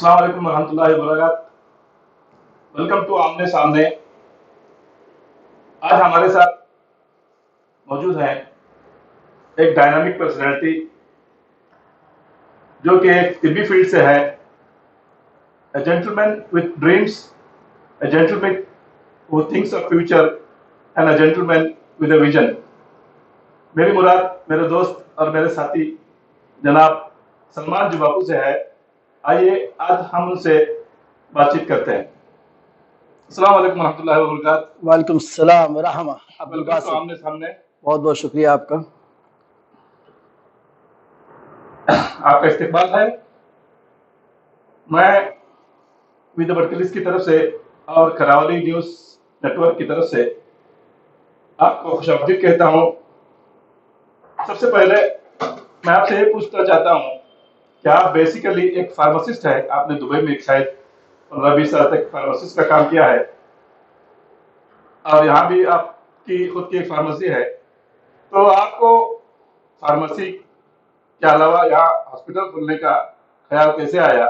अस्सलाम वालेकुम रहमतुल्लाहि व बरकातहू। वेलकम टू आमने सामने। आज हमारे साथ मौजूद है एक डायनामिक पर्सनैलिटी जो कि एक तिब्बी फील्ड से है। ए gentleman with dreams, A gentleman who thinks of future and A gentleman with a vision. मेरी मुराद मेरे दोस्त और मेरे साथी जनाब सलमान जुबापू से है। आइए आज हम उनसे बातचीत करते हैं। अस्सलाम वालेकुम रहमतुल्लाहि व बरकातहू। वालेकुम सलाम रहमा अब्दुल वेलकम टू बासित। आमने सामने। बहुत बहुत शुक्रिया आपका। आपका इस्तेकबाल है। मैं विद बटकलिस की तरफ से और करावली न्यूज नेटवर्क की तरफ से आपको खुशामदीद कहता हूँ। सबसे पहले मैं आपसे ये पूछना चाहता हूँ कि आप बेसिकली एक फार्मासिस्ट है। आपने दुबई में शायद 15-20 साल तक फार्मासिस्ट का काम किया है और यहाँ भी आपकी खुद की एक फार्मेसी है। तो आपको फार्मेसी के अलावा यहाँ हॉस्पिटल खोलने का ख्याल कैसे आया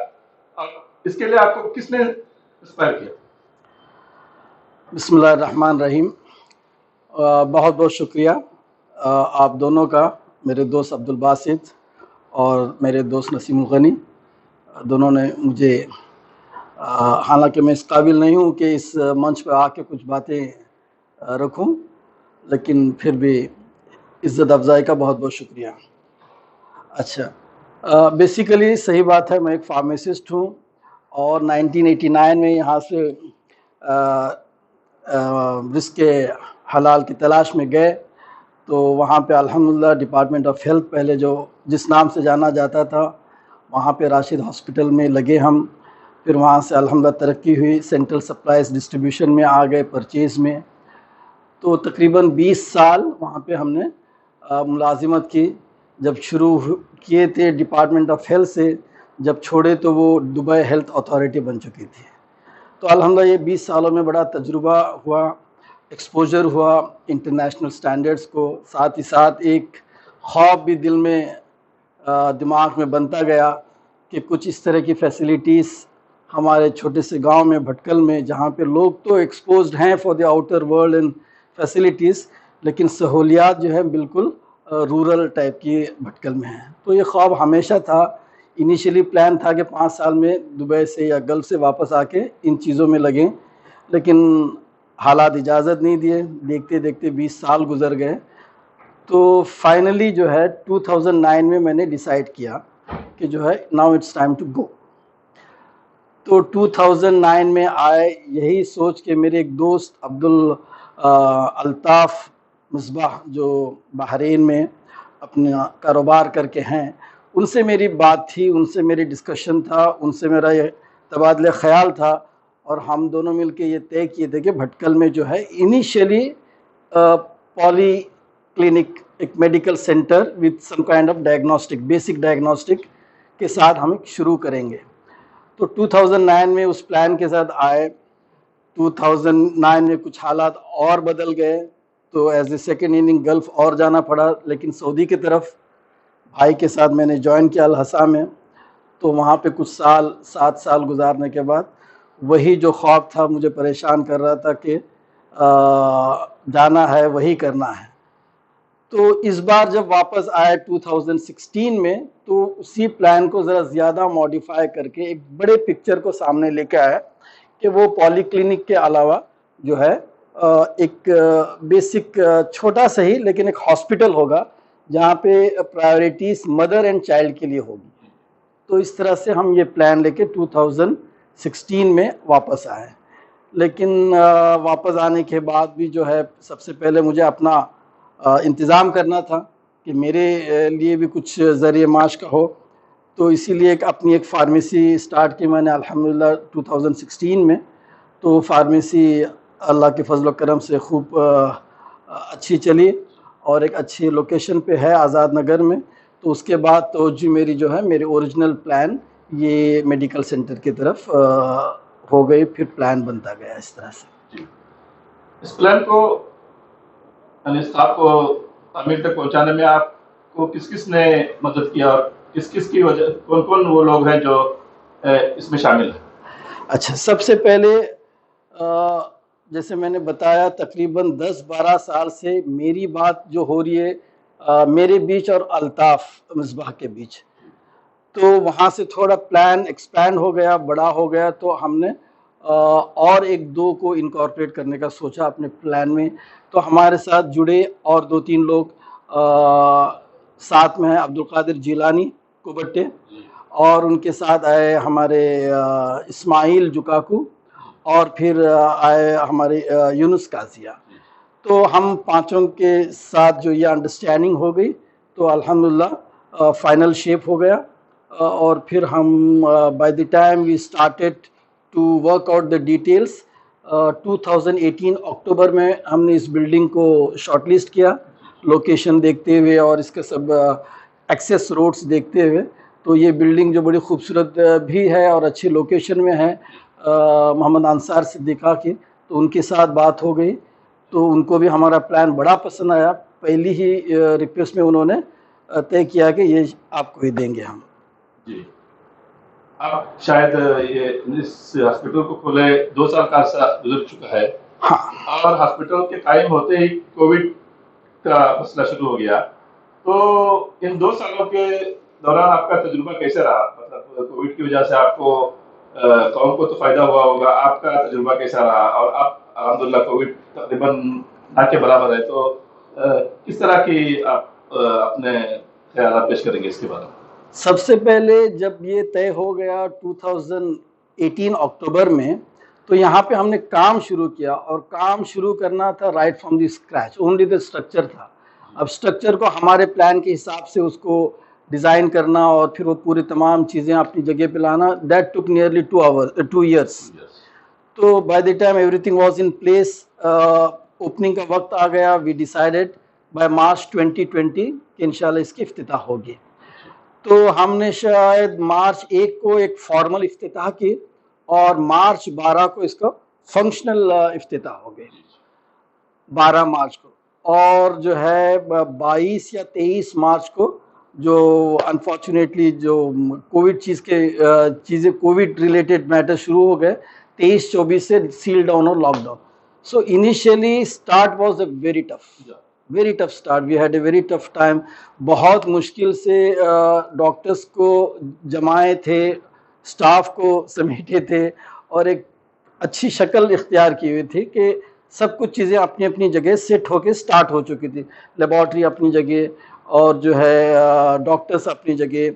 और इसके लिए आपको किसने इंस्पायर किया? बिस्मिल्लाह रहमान रहीम। बहुत बहुत शुक्रिया आप दोनों का, मेरे दोस्त अब्दुल बासित और मेरे दोस्त नसीमुल गनी। दोनों ने मुझे, हालांकि मैं इस काबिल नहीं हूँ कि इस मंच पर आके कुछ बातें रखूँ, लेकिन फिर भी इज़्ज़त अफजाई का बहुत बहुत शुक्रिया। अच्छा, बेसिकली सही बात है, मैं एक फार्मासिस्ट हूँ और 1989 में यहाँ से रिस्क के हलाल की तलाश में गए। तो वहाँ पे अल्हम्दुलिल्लाह डिपार्टमेंट ऑफ हेल्थ, पहले जो जिस नाम से जाना जाता था, वहाँ पे राशिद हॉस्पिटल में लगे हम। फिर वहाँ से अल्हम्दुलिल्लाह तरक्की हुई, सेंट्रल सप्लाईज डिस्ट्रीब्यूशन में आ गए, परचेज़ में। तो तकरीबन 20 साल वहाँ पे हमने मुलाजिमत की। जब शुरू किए थे डिपार्टमेंट ऑफ हेल्थ से, जब छोड़े तो वो दुबई हेल्थ अथॉरिटी बन चुकी थी। तो अल्हम्दुलिल्लाह ये 20 सालों में बड़ा तजुर्बा हुआ, एक्सपोजर हुआ इंटरनेशनल स्टैंडर्ड्स को। साथ ही साथ एक ख्वाब भी दिल में, दिमाग में बनता गया कि कुछ इस तरह की फैसिलिटीज़ हमारे छोटे से गांव में, भटकल में, जहाँ पे लोग तो एक्सपोज्ड हैं for the outer world and facilities, लेकिन सहूलियात जो है बिल्कुल रूरल टाइप की भटकल में है। तो ये ख्वाब हमेशा था। इनिशियली प्लान था कि 5 साल में दुबई से या गल्फ़ से वापस आके इन चीज़ों में लगें, लेकिन हालात इजाज़त नहीं दिए। देखते देखते 20 साल गुजर गए। तो फाइनली जो है 2009 में मैंने डिसाइड किया कि जो है now it's time to go. तो 2009 में आए यही सोच के मेरे एक दोस्त अब्दुल अल्ताफ़ मिसबाह, जो बहरीन में अपना कारोबार करके हैं, उनसे मेरी बात थी, उनसे मेरी डिस्कशन था, उनसे मेरा ये तबादला ख़याल था। और हम दोनों मिलके ये तय किए थे कि भटकल में जो है इनिशियली पॉली क्लिनिक, एक medical centre with some kind of diagnostic, basic diagnostic के साथ हम शुरू करेंगे। तो 2009 में उस प्लान के साथ आए। 2009 में कुछ हालात और बदल गए, तो as a second inning Gulf और जाना पड़ा, लेकिन सऊदी की तरफ भाई के साथ मैंने ज्वाइन किया अल हसा में। तो वहाँ पे कुछ साल, 7 साल गुजारने के बाद वही जो ख्वाब था मुझे परेशान कर रहा था कि जाना है, वही करना है। तो इस बार जब वापस आए 2016 में, तो उसी प्लान को ज़रा ज़्यादा मॉडिफाई करके एक बड़े पिक्चर को सामने लेके आया कि वो पॉलीक्लिनिक के अलावा जो है एक बेसिक, छोटा सही लेकिन एक हॉस्पिटल होगा, जहाँ पे प्रायोरिटीज़ मदर एंड चाइल्ड के लिए होगी। तो इस तरह से हम ये प्लान लेके 2016 में वापस आए। लेकिन वापस आने के बाद भी जो है सबसे पहले मुझे अपना इंतज़ाम करना था कि मेरे लिए भी कुछ ज़रिए माश का हो। तो इसीलिए अपनी एक फार्मेसी स्टार्ट की मैंने अल्हम्दुलिल्लाह 2016 में। तो फार्मेसी अल्लाह के फजल करम से खूब अच्छी चली और एक अच्छी लोकेशन पे है आज़ाद नगर में। तो उसके बाद तवज्जो मेरी जो है, मेरे ओरिजिनल प्लान ये मेडिकल सेंटर की तरफ हो गई। फिर प्लान बनता गया इस तरह से। इस प्लान को आपको तामीर तक पहुंचाने में आपको किस किस ने मदद किया और किस किस की वजह, कौन कौन वो लोग हैं जो इसमें शामिल है? अच्छा, सबसे पहले जैसे मैंने बताया तकरीबन 10-12 साल से मेरी बात जो हो रही है मेरे बीच और अल्ताफ मिसबाह के बीच, तो वहाँ से थोड़ा प्लान एक्सपैंड हो गया, बड़ा हो गया, तो हमने और एक दो को इनकॉर्पोरेट करने का सोचा अपने प्लान में। तो हमारे साथ जुड़े और 2-3 लोग साथ में हैं, अब्दुल कादिर जिलानी कुबट्टे, और उनके साथ आए हमारे इस्माइल जुकाकू, और फिर आए हमारे यूनुस काजिया। तो हम पांचों के साथ जो ये अंडरस्टैंडिंग हो गई, तो अल्हम्दुलिल्लाह फाइनल शेप हो गया। और फिर हम by the time we started to work out the details, 2018 अक्टूबर में हमने इस बिल्डिंग को शॉर्टलिस्ट किया, लोकेशन देखते हुए और इसके सब एक्सेस रोड्स देखते हुए। तो ये बिल्डिंग जो बड़ी खूबसूरत भी है और अच्छी लोकेशन में है, मोहम्मद अंसार सिद्दीक़ा की, तो उनके साथ बात हो गई, तो उनको भी हमारा प्लान बड़ा पसंद आया। पहली ही रिक्वेस्ट में उन्होंने तय किया कि ये आपको ही देंगे हम। जी, अब शायद ये इस हॉस्पिटल को खोले 2 साल का अर्सा गुजर चुका है। हाँ, और हॉस्पिटल के कायम होते ही कोविड का मसला शुरू हो गया। तो इन 2 सालों के दौरान आपका तजुर्बा कैसे रहा? मतलब कोविड की वजह से आपको कौन को तो फायदा हुआ होगा, आपका तजुर्बा कैसा रहा? और आप अल्हम्दुलिल्लाह कोविड तकरीबन ना के बराबर है, तो किस तरह की आप अपने ख्यालात पेश करेंगे इसके बारे में? सबसे पहले जब ये तय हो गया 2018 अक्टूबर में, तो यहाँ पे हमने काम शुरू किया, और काम शुरू करना था right from the scratch, only the structure था। अब स्ट्रक्चर को हमारे प्लान के हिसाब से उसको डिज़ाइन करना और फिर वो पूरी तमाम चीज़ें अपनी जगह पे लाना, दैट टुक नियरली 2 years। तो bye the time everything was in place, opening का वक्त आ गया, वी डिसाइडेड बाय मार्च 2020 कि इंशाल्लाह इसकी इफ्तिताह होगी। तो हमने शायद मार्च 1 को एक फॉर्मल इफ्तिताह की, और मार्च 12 को इसका फंक्शनल इफ्तिताह हो गई, 12 मार्च को। और जो है 22 या 23 मार्च को जो अनफॉर्चुनेटली जो कोविड चीज़ें कोविड रिलेटेड मैटर शुरू हो गए, 23-24 से सील डाउन और lockdown. So initially start was a very tough start, we had a very tough time. बहुत मुश्किल से डॉक्टर्स को जमाए थे, स्टाफ को समेटे थे, और एक अच्छी शक्ल इख्तियार की हुई थी कि सब कुछ चीज़ें अपनी अपनी जगह सेट होके स्टार्ट हो चुकी थी। लेबॉर्ट्री अपनी जगह, और जो है डॉक्टर्स अपनी जगह,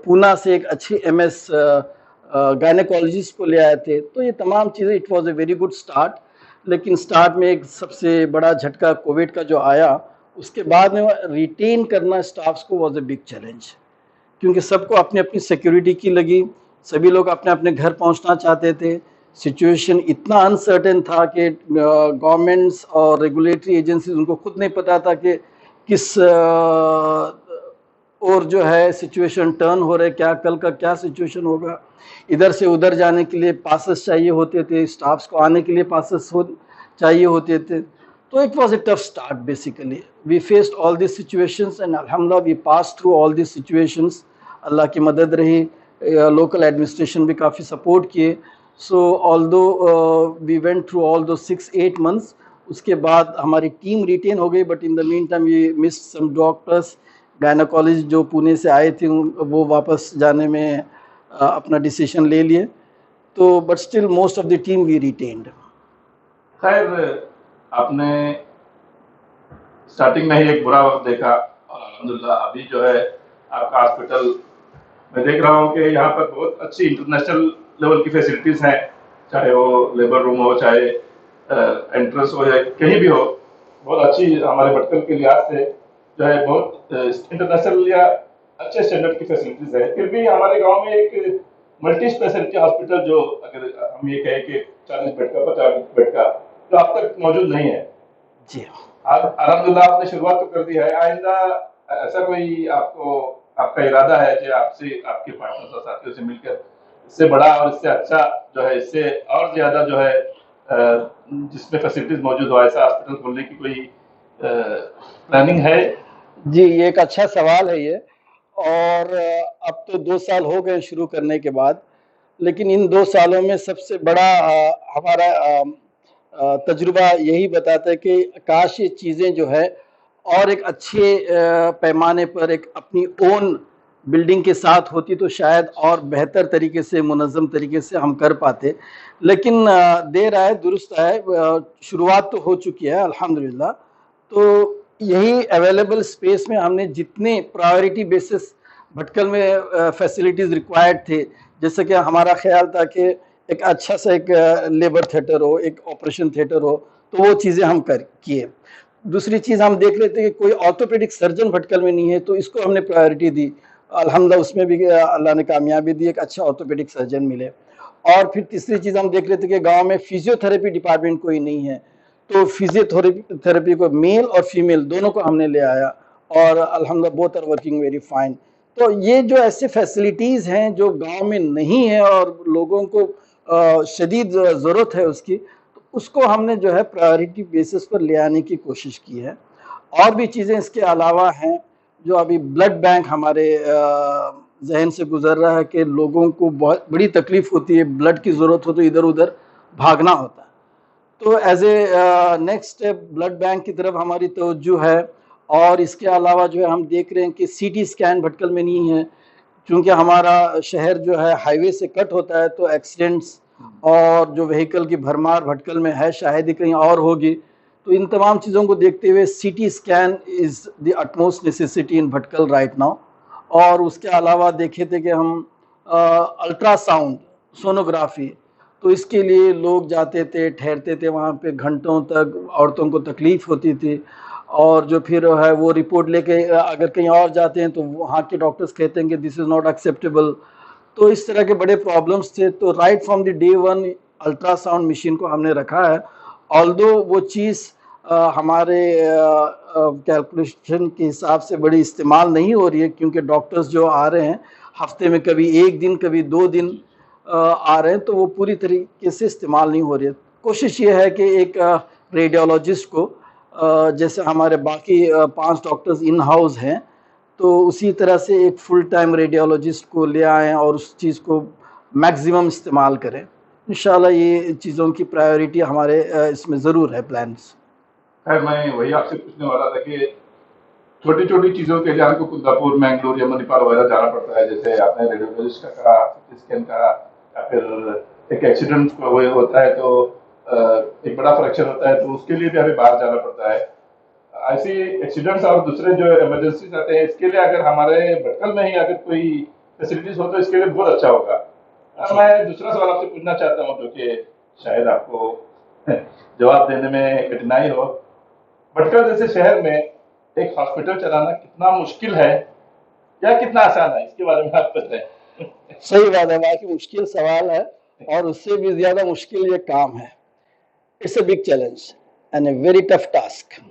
पूना से एक अच्छी एमएस गायनेकोलॉजिस्ट को ले आए थे। तो ये तमाम चीज़ें, it was a very good start. लेकिन स्टार्ट में एक सबसे बड़ा झटका कोविड का जो आया, उसके बाद में रिटेन करना स्टाफ्स को वाज अ बिग चैलेंज, क्योंकि सबको अपनी अपनी सिक्योरिटी की लगी, सभी लोग अपने अपने घर पहुंचना चाहते थे। सिचुएशन इतना अनसर्टेन था कि गवर्नमेंट्स और रेगुलेटरी एजेंसीज उनको खुद नहीं पता था कि किस और जो है सिचुएशन टर्न हो रहे, क्या कल का क्या सिचुएशन होगा। इधर से उधर जाने के लिए पासेस चाहिए होते थे, स्टाफ्स को आने के लिए पासेस चाहिए होते थे। तो it was a tough start basically, we faced all this situations and अल्हम्दुलिल्लाह we pass through all this situations. अल्लाह की मदद रही, लोकल एडमिनिस्ट्रेशन भी काफ़ी सपोर्ट किए। So although we went through all those 6-8 months, उसके बाद हमारी टीम रिटेन हो गई, but in the mean time we miss some doctors, gynaecologist जो पुणे से आए थे वो वापस जाने में अपना डिसीजन ले लिए। तो but still most of the team we retained. खैर, आपने स्टार्टिंग में ही एक बुरा वक्त देखा, और अल्हम्दुलिल्लाह अभी जो है आपका हॉस्पिटल, मैं देख रहा हूँ कि यहाँ पर बहुत अच्छी इंटरनेशनल लेवल की फैसिलिटीज़ हैं, चाहे वो लेबर रूम हो, चाहे एंट्रेंस हो, या कहीं भी हो। बहुत अच्छी हमारे भटकल के लिहाज से जो है बहुत इंटरनेशनल या अच्छे स्टैंडर्ड की फैसिलिटीज़ है। फिर भी हमारे गांव में एक मल्टी स्पेशलिटी हॉस्पिटल, जो अगर हम ये कहें कि 40 बेड का, 50 बेड का, जो अब तक मौजूद नहीं है। जी, आज अल्हम्दुलिल्लाह आपने शुरुआत तो कर दी है। आइंदा ऐसा कोई आपका इरादा है कि आपसे, आपके पार्टनर्स और साथियों से मिलकर इससे बड़ा और इससे अच्छा जो है, इससे और ज्यादा जो है जिसमें फैसिलिटीज मौजूद हो, ऐसा हॉस्पिटल खोलने की कोई प्लानिंग है? जी, ये एक अच्छा सवाल है ये। और अब तो 2 साल हो गए शुरू करने के बाद, लेकिन इन 2 सालों में सबसे बड़ा हमारा तजुर्बा यही बताता है कि काश ये चीज़ें जो है और एक अच्छे पैमाने पर एक अपनी ओन बिल्डिंग के साथ होती तो शायद और बेहतर तरीके से मुनज़्ज़म तरीके से हम कर पाते। लेकिन देर आए दुरुस्त आए, शुरुआत तो हो चुकी है अल्हम्दुलिल्लाह। तो यही अवेलेबल स्पेस में हमने जितने प्रायोरिटी बेसिस भटकल में फैसिलिटीज़ रिक्वायर्ड थे, जैसे कि हमारा ख्याल था कि एक अच्छा सा एक लेबर थिएटर हो, एक ऑपरेशन थिएटर हो, तो वो चीज़ें हम कर किए। दूसरी चीज़ हम देख लेते हैं कि कोई ऑर्थोपेडिक सर्जन भटकल में नहीं है, तो इसको हमने प्रायोरिटी दी। अल्हम्दुलिल्लाह उसमें भी अल्लाह ने कामयाबी दी, एक अच्छा ऑर्थोपेडिक सर्जन मिले। और फिर तीसरी चीज़ हम देख लेते हैं कि गांव में फिजियोथेरेपी डिपार्टमेंट कोई नहीं है, तो फिजियोथेरेपी को मेल और फीमेल दोनों को हमने ले आया और अल्हम्दुलिल्लाह both are working very fine. तो ये जो ऐसे फैसिलिटीज़ हैं जो गांव में नहीं है और लोगों को शदीद ज़रूरत है उसकी, तो उसको हमने जो है प्रायोरिटी बेसिस पर ले आने की कोशिश की है। और भी चीज़ें इसके अलावा हैं, जो अभी ब्लड बैंक हमारे जहन से गुजर रहा है कि लोगों को बहुत बड़ी तकलीफ होती है, ब्लड की ज़रूरत हो तो इधर उधर भागना होता है। तो as a next step blood bank की तरफ हमारी तवज्जो है। और इसके अलावा जो है हम देख रहे हैं कि सीटी स्कैन भटकल में नहीं है, क्योंकि हमारा शहर जो है हाईवे से कट होता है, तो एक्सीडेंट्स और जो व्हीकल की भरमार भटकल में है शायद ही कहीं और होगी। तो इन तमाम चीज़ों को देखते हुए CT scan is the utmost necessity in Bhatkal right now. और उसके अलावा देखे थे कि हम अल्ट्रासाउंड सोनोग्राफी, तो इसके लिए लोग जाते थे, ठहरते थे वहाँ पे घंटों तक, औरतों को तकलीफ़ होती थी। और जो फिर है वो रिपोर्ट लेके अगर कहीं और जाते हैं तो वहाँ के डॉक्टर्स कहते हैं कि दिस इज़ नॉट एक्सेप्टेबल। तो इस तरह के बड़े प्रॉब्लम्स थे। तो right from the day one ultrasound machine को हमने रखा है। ऑल्दो वो चीज़ हमारे कैलकुलेशन के हिसाब से बड़ी इस्तेमाल नहीं हो रही है, क्योंकि डॉक्टर्स जो आ रहे हैं हफ्ते में कभी 1 दिन कभी 2 दिन आ रहे हैं, तो वो पूरी तरीके से इस्तेमाल नहीं हो रही है। कोशिश ये है कि एक रेडियोलॉजिस्ट को जैसे हमारे बाकी 5 डॉक्टर्स इन हाउस हैं, तो उसी तरह से एक फुल टाइम रेडियोलॉजिस्ट को ले आएँ और उस चीज़ को मैक्सिमम इस्तेमाल करें। इंशाल्लाह ये चीज़ों की प्रायोरिटी हमारे इसमें ज़रूर है प्लान्स। खैर मैं वही आपसे पूछने वाला था कि छोटी छोटी चीज़ों के लिए आपको कुंदापुर, मैंगलोर या मणिपाल वगैरह जाना पड़ता है, जैसे आपने रेडियोलॉजिस्ट का कहा, सीटी स्कैन का, या फिर एक एक्सीडेंट वो होता है तो एक बड़ा फ्रैक्चर होता है तो उसके लिए भी हमें बाहर जाना पड़ता है। ऐसी एक्सीडेंट्स और दूसरे जो इमरजेंसीज आते हैं, इसके लिए अगर हमारे भटकल में ही अगर कोई फैसिलिटीज हो तो इसके लिए बहुत अच्छा होगा। मैं दूसरा सवाल आपसे पूछना चाहता हूँ जो कि शायद आपको जवाब देने में कठिनाई हो। भटकल जैसे शहर में एक हॉस्पिटल चलाना कितना मुश्किल है या कितना आसान है, इसके बारे में आप बताएं। सही बात है, वाकई मुश्किल सवाल है और उससे भी ज़्यादा मुश्किल ये काम है। It's a big challenge and A very tough task.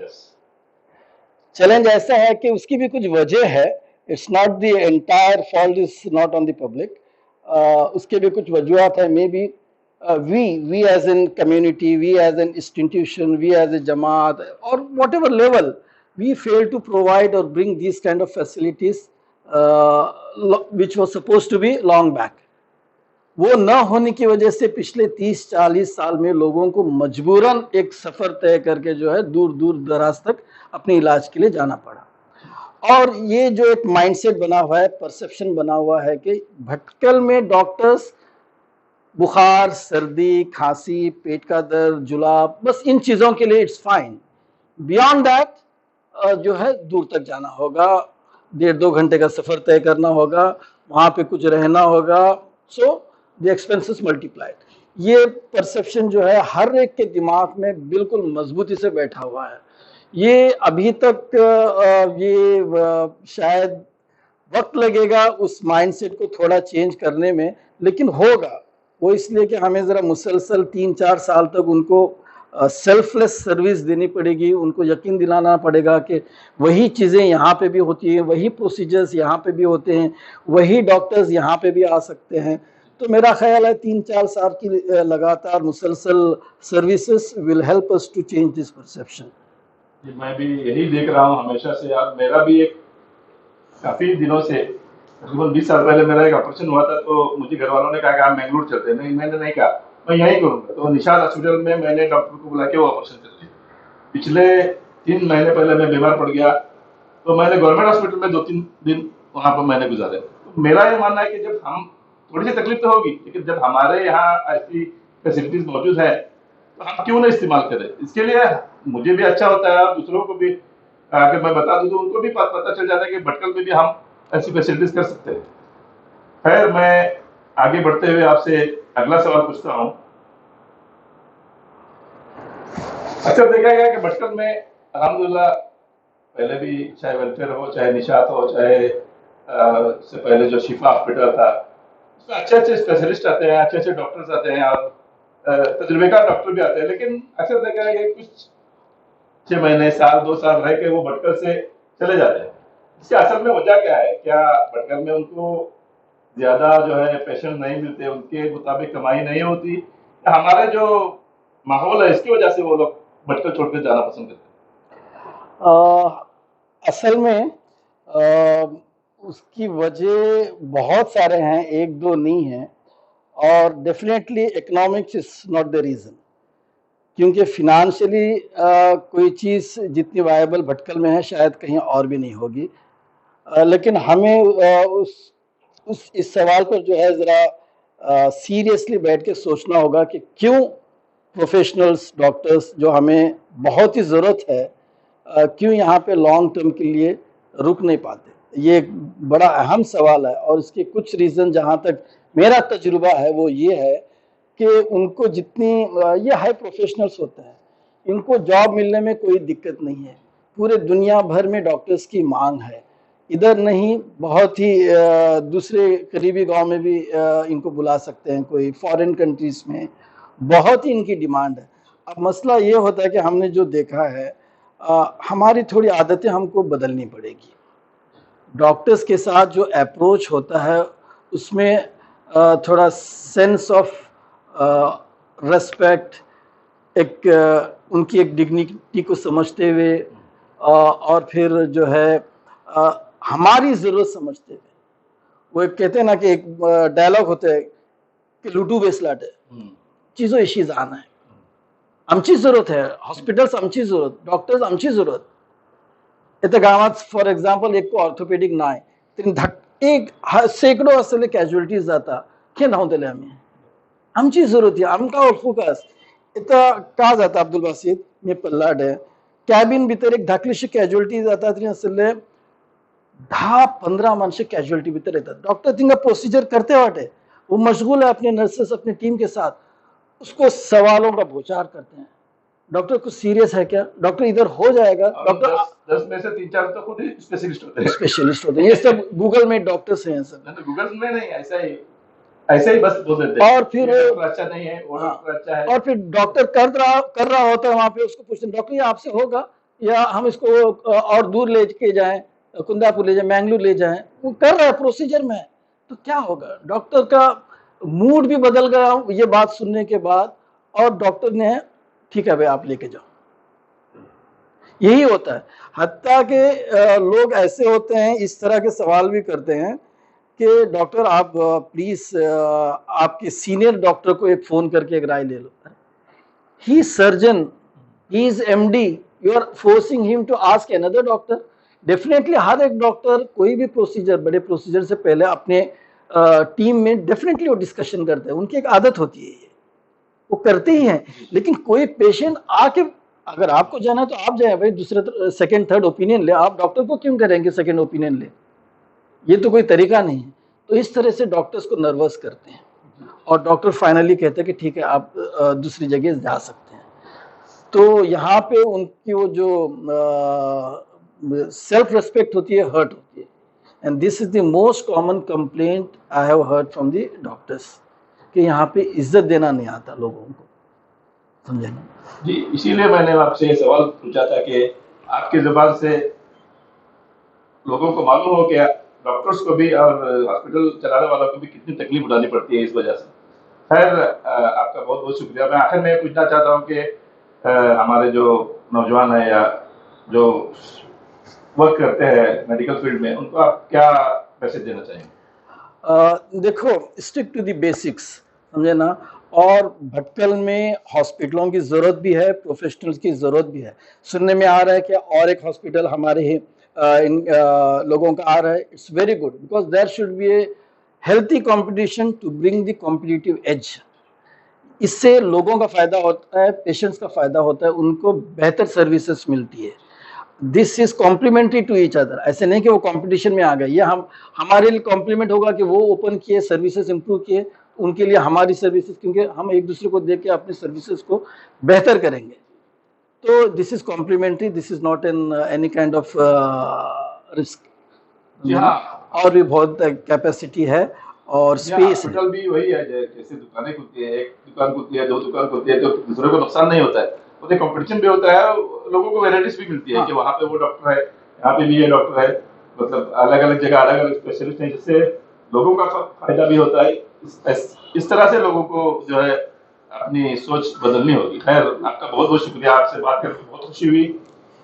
Challenge ऐसा है कि उसकी भी कुछ वजह है। It's not the entire fault is not on the public. उसके भी कुछ वजूहत है। May be we as in community, we as an institution, we as a jamaat or whatever level, we fail to provide or bring these kind of facilities which was supposed to be long back. वो न होने की वजह से पिछले 30-40 साल में लोगों को मजबूरन एक सफ़र तय करके जो है दूर दूर दराज तक अपने इलाज के लिए जाना पड़ा। और ये जो एक माइंडसेट बना हुआ है, परसेप्शन बना हुआ है कि भटकल में डॉक्टर्स बुखार, सर्दी, खांसी, पेट का दर्द, जुलाब, बस इन चीज़ों के लिए इट्स फाइन। बियॉन्ड दैट जो है दूर तक जाना होगा, 1.5-2 घंटे का सफ़र तय करना होगा, वहाँ पे कुछ रहना होगा, सो द एक्सपेंसेस मल्टीप्लाइड। ये परसेप्शन जो है हर एक के दिमाग में बिल्कुल मजबूती से बैठा हुआ है। ये अभी तक शायद वक्त लगेगा उस माइंडसेट को थोड़ा चेंज करने में, लेकिन होगा। वो इसलिए कि हमें ज़रा मुसलसल 3-4 साल तक उनको सेल्फलेस सर्विस देनी पड़ेगी, उनको यकीन दिलाना पड़ेगा कि वही चीज़ें यहाँ पे भी होती हैं, वही प्रोसीजर्स यहाँ पे भी होते हैं, वही डॉक्टर्स यहाँ पे भी आ सकते हैं। तो मेरा ख्याल है 3-4 साल की लगातार मुसलसल services will help us to change this perception. मैं भी यही देख रहा हूँ हमेशा से। यार मेरा भी एक काफ़ी दिनों से, तकरीबन 20 साल पहले मेरा एक ऑपरेशन हुआ था, तो मुझे घर वालों ने कहा कि आप मैंगलोर चलते हैं। नहीं, मैंने नहीं कहा, मैं यहीं करूँगा। तो निशाद हॉस्पिटल में मैंने डॉक्टर को बुला के वो ऑपरेशन कर दिया। पिछले 3 महीने पहले मैं बीमार पड़ गया, तो मैंने गवर्नमेंट हॉस्पिटल में 2-3 दिन वहाँ पर मैंने गुजारे। तो मेरा ये मानना है कि जब हम, थोड़ी सी तकलीफ तो होगी, लेकिन जब हमारे यहाँ ऐसी फैसिलिटीज मौजूद है तो हम क्यों ना इस्तेमाल करें। इसके लिए मुझे भी अच्छा होता है और दूसरों को भी अगर मैं बता दूं तो उनको भी पता चल जाता है कि भटकल में भी हम ऐसी फैसिलिटीज कर सकते हैं। खैर, मैं आगे बढ़ते हुए आपसे अगला सवाल पूछता हूँ। अक्सर देखा गया कि भटकल में अल्हम्दुलिल्लाह पहले भी, चाहे वेलफेयर हो, चाहे निशात हो, चाहे से पहले जो शिफा हॉस्पिटल था, उसमें अच्छे अच्छे स्पेशलिस्ट आते हैं, अच्छे अच्छे डॉक्टर्स आते हैं और तजुर्बेकार डॉक्टर भी आते हैं। लेकिन अक्सर देखा है कि कुछ 6 महीने, साल, 2 साल रह के वो भटकल से चले जाते हैं। इसके असल में वजह क्या है? क्या भटकल में उनको ज्यादा जो है पेशेंट नहीं मिलते, उनके मुताबिक कमाई नहीं होती, या हमारे जो माहौल है इसकी वजह से वो लोग भटकल छोड़ कर जाना पसंद करते असल में उसकी वजह बहुत सारे हैं, एक दो नहीं है। और definitely economics is not the reason, क्योंकि फिनेंशियली कोई चीज़ जितनी वायबल भटकल में है शायद कहीं और भी नहीं होगी। लेकिन हमें उस इस सवाल पर जो है ज़रा सीरियसली बैठ के सोचना होगा कि क्यों प्रोफेशनल्स डॉक्टर्स जो हमें बहुत ही ज़रूरत है, क्यों यहाँ पे लॉन्ग टर्म के लिए रुक नहीं पाते। ये एक बड़ा अहम सवाल है और इसके कुछ रीज़न जहाँ तक मेरा तजुर्बा है वो ये है कि उनको जितनी ये हाई प्रोफेशनल्स होते हैं, इनको जॉब मिलने में कोई दिक्कत नहीं है। पूरे दुनिया भर में डॉक्टर्स की मांग है, इधर नहीं, बहुत ही दूसरे करीबी गांव में भी इनको बुला सकते हैं, कोई फॉरेन कंट्रीज में बहुत ही इनकी डिमांड है। अब मसला ये होता है कि हमने जो देखा है, हमारी थोड़ी आदतें हमको बदलनी पड़ेगी। डॉक्टर्स के साथ जो अप्रोच होता है उसमें थोड़ा सेंस ऑफ रेस्पेक्ट, एक उनकी एक डिग्निटी को समझते हुए और फिर जो है हमारी ज़रूरत समझते हुए। वो एक कहते हैं ना कि एक डायलॉग होता है कि लुटू बेसलाट है चीज़ो इशी जाना है, आमची जरूरत आहे, हॉस्पिटल्स आमची जरूरत, डॉक्टर्स आमची जरूरत. इथं गावात फॉर एक्झाम्पल एक ऑर्थोपेडिक नाही तरी एक शेकडो असलेले कॅज्युअलिटीज जाता हे नव्हतले आम्ही आमची जरूरत आहे आमका फोकस इथं का जाता अब्दुल बासित मी पल्लाड आहे कॅबिन भितर एक धाकलीशी कॅज्युअलिटी जाता तरी असले 10-15 माणसं कॅज्युअलिटी भीतर येतात. डॉक्टर तिंगा प्रोसीजर करते वाटे, वो मशगूल है अपने नर्सेस अपनी टीम के साथ, उसको सवालों का भूचार करते हैं. डॉक्टर कुछ सीरियस है क्या? डॉक्टर इधर हो जाएगा. डॉक्टर 10 में से 3-4 तो खुद ही स्पेशलिस्ट होते हैं. ये सब गूगल में डॉक्टर्स हैं सब. गूगल में नहीं, ऐसा ही बस बोल देते हैं. और फिर अच्छा नहीं है, वो अच्छा है. और फिर डॉक्टर कर रहा होता है वहां पे, उसको पूछते हैं डॉक्टर ये आपसे होगा या हम इसको और दूर लेके जाएं, कुंदापुर ले जाए, मैंगलोर ले जाए. वो कर रहा है प्रोसीजर में, तो क्या होगा? डॉक्टर का मूड भी बदल गया ये बात सुनने के बाद, और डॉक्टर ने ठीक है भाई आप लेके जाओ. यही होता है. हत्या के लोग ऐसे होते हैं, इस तरह के सवाल भी करते हैं कि डॉक्टर आप प्लीज आपके सीनियर डॉक्टर को एक फोन करके एक राय ले लो. He surgeon, he is MD, you are forcing him to ask another doctor. Definitely हर एक डॉक्टर कोई भी प्रोसीजर, बड़े प्रोसीजर से पहले अपने टीम में डेफिनेटली वो डिस्कशन करते हैं. उनकी एक आदत होती है, ये वो करते ही हैं. लेकिन कोई पेशेंट आके, अगर आपको जाना है तो आप जाए भाई, दूसरे सेकंड थर्ड ओपिनियन ले. आप डॉक्टर को क्यों करेंगे सेकंड ओपिनियन ले? ये तो कोई तरीका नहीं है. तो इस तरह से डॉक्टर्स को नर्वस करते हैं और डॉक्टर फाइनली कहते हैं कि ठीक है आप दूसरी जगह जा सकते हैं. तो यहाँ पे उनकी वो जो सेल्फ रेस्पेक्ट होती है, हर्ट होती है. And this is the most common complaint I have heard from the doctors कि यहाँ पे इज्जत देना नहीं आता लोगों को. समझे ना जी? इसीलिए मैंने आपसे ये सवाल पूछा था कि आपकी जुबान से लोगों को मालूम हो क्या, डॉक्टर्स को भी और हॉस्पिटल चलाने वालों को भी कितनी तकलीफ उठानी पड़ती है इस वजह से. खैर, आपका बहुत बहुत शुक्रिया. मैं आखिर में पूछना चाहता हूँ कि हमारे जो नौजवान है या जो वर्क करते हैं मेडिकल फील्ड में, उनको आप क्या मैसेज देना चाहेंगे? देखो, स्टिक टू द बेसिक्स, समझे ना। और भटकल में हॉस्पिटलों की ज़रूरत भी है, प्रोफेशनल्स की ज़रूरत भी है। सुनने में आ रहा है कि और एक हॉस्पिटल हमारे ही इन लोगों का आ रहा है। It's very good, because there should be a healthy competition to bring the competitive edge. इससे लोगों का फायदा होता है, पेशेंट्स का फायदा होता है, उनको बेहतर सर्विसेज मिलती है। This is complementary to each other. ऐसे नहीं कि वो कंपटीशन में आ गए, ये हम हमारे लिए कॉम्प्लीमेंट होगा कि वो ओपन किए, सर्विसेज इंप्रूव किए, उनके लिए हमारी सर्विसेज, क्योंकि हम एक दूसरे को देख के अपनी सर्विसेज को बेहतर करेंगे। तो this is complimentary, this is not an any kind of risk. जी हाँ। और भी बहुत कैपेसिटी है और जी हाँ, स्पेस है। हॉस्पिटल भी वही है, जैसे दुकानें खुलती है, एक दुकान खुलती है, दो दुकान खुलती है, तो दूसरे को नुकसान नहीं होता है, उससे कंपटीशन भी होता है, लोगों को वैरायटीज भी मिलती है हाँ। कि वहाँ पे वो डॉक्टर है, यहाँ पे भी ये डॉक्टर है, मतलब अलग अलग जगह अलग अलग स्पेशलिस्ट हैं, जिससे लोगों का फायदा भी होता है। इस तरह से लोगों को जो है अपनी सोच बदलनी होगी। खैर, आपका बहुत बहुत शुक्रिया, आपसे बात करके बहुत खुशी हुई।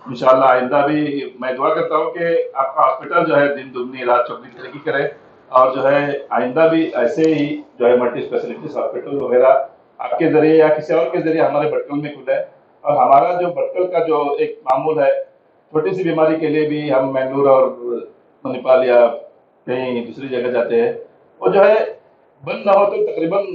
इंशाल्लाह आइंदा भी मैं दुआ करता हूँ कि आपका हॉस्पिटल जो है दिन दुगनी रात चौगनी तरक्की करे, और जो है आइंदा भी ऐसे ही जो है मल्टी स्पेशलिटीज हॉस्पिटल वगैरह आपके जरिए या किसी और के जरिए हमारे भटकल में खुले। और हमारा जो भटकल का जो एक मामूल है, छोटी सी बीमारी के लिए भी हम मैंगलोर और मणिपाल या कहीं दूसरी जगह जाते हैं, वो जो है बंद ना हो तो तकरीबन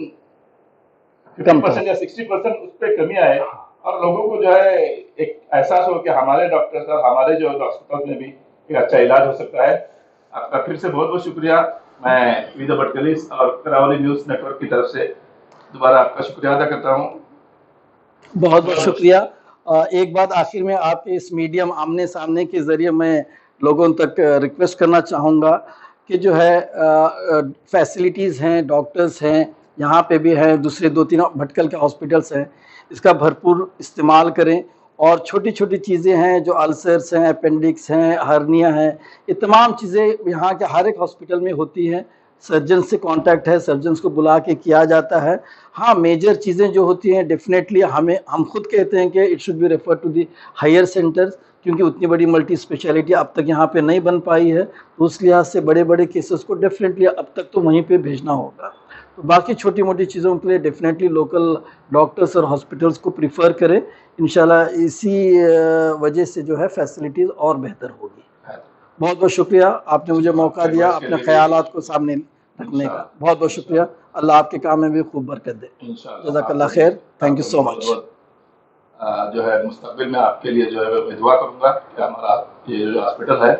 50% या 60% उस पर कमी आए, और लोगों को जो है एक एहसास हो कि हमारे डॉक्टर और हमारे जो हॉस्पिटल में भी एक अच्छा इलाज हो सकता है। आपका फिर से बहुत बहुत शुक्रिया। मैं विद भटकलिस और करावली न्यूज नेटवर्क की तरफ से दोबारा आपका शुक्रिया अदा करता हूँ। बहुत बहुत शुक्रिया। एक बात आखिर में आपके इस मीडियम आमने सामने के जरिए मैं लोगों तक रिक्वेस्ट करना चाहूँगा कि जो है फैसिलिटीज़ हैं, डॉक्टर्स हैं, यहाँ पे भी हैं, दूसरे 2-3 भटकल के हॉस्पिटल्स हैं, इसका भरपूर इस्तेमाल करें। और छोटी छोटी चीज़ें हैं, जो अल्सर्स हैं, अपेंडिक्स हैं, हर्निया हैं, ये तमाम चीज़ें यहाँ के हर एक हॉस्पिटल में होती हैं। सर्जन से कांटेक्ट है, सर्जन्स को बुला के किया जाता है। हाँ, मेजर चीज़ें जो होती हैं डेफिनेटली हम खुद कहते हैं कि it should be refer to the higher centres, क्योंकि उतनी बड़ी मल्टी स्पेशलिटी अब तक यहाँ पे नहीं बन पाई है, तो उस लिहाज से बड़े बड़े केसेस को डेफिनेटली अब तक तो वहीं पे भेजना होगा। तो बाकी छोटी मोटी चीज़ों के लिए डेफिनेटली लोकल डॉक्टर्स और हॉस्पिटल्स को प्रीफर करें। इंशाल्लाह इसी वजह से जो है फैसिलिटीज़ और बेहतर होगी। बहुत बहुत शुक्रिया, आपने मुझे मौका दिया अपने ख्यालात को सामने रखने का। बहुत बहुत शुक्रिया। अल्लाह आपके काम में भी खूब बरकत दे। जज़ाकल्लाह खैर। Thank you so much. जो है मुस्तकबिल में आपके लिए जो है मैं दुआ करूंगा कि हमारा ये जो हॉस्पिटल है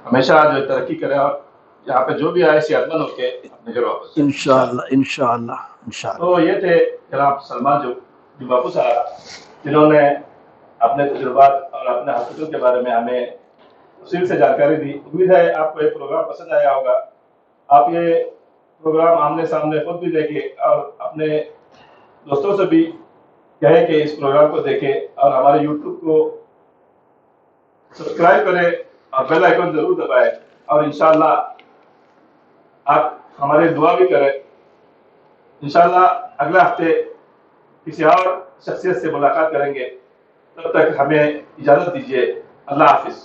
हमेशा जो तरक्की करे, और यहाँ पे जो भी आए सेहतमंद होके अपने घर वापस जाए। इंशाअल्लाह इंशाअल्लाह इंशाअल्लाह। तो ये थे जनाब सलमान जो बापू साहब, जिन्होंने अपने तजुर्बात और अपने हॉस्पिटल के बारे में हमें तफसील से जानकारी दी। उम्मीद है आपको ये प्रोग्राम पसंद आया होगा। आप ये प्रोग्राम आमने सामने खुद भी देखें और अपने दोस्तों से भी कहें कि इस प्रोग्राम को देखें, और हमारे यूट्यूब को सब्सक्राइब करें और बेल आइकन जरूर दबाएं, और इंशाल्लाह आप हमारे दुआ भी करें। इंशाल्लाह अगले हफ्ते किसी और शख्सियत से मुलाकात करेंगे, तब तक हमें इजाजत दीजिए। अल्लाह हाफिज।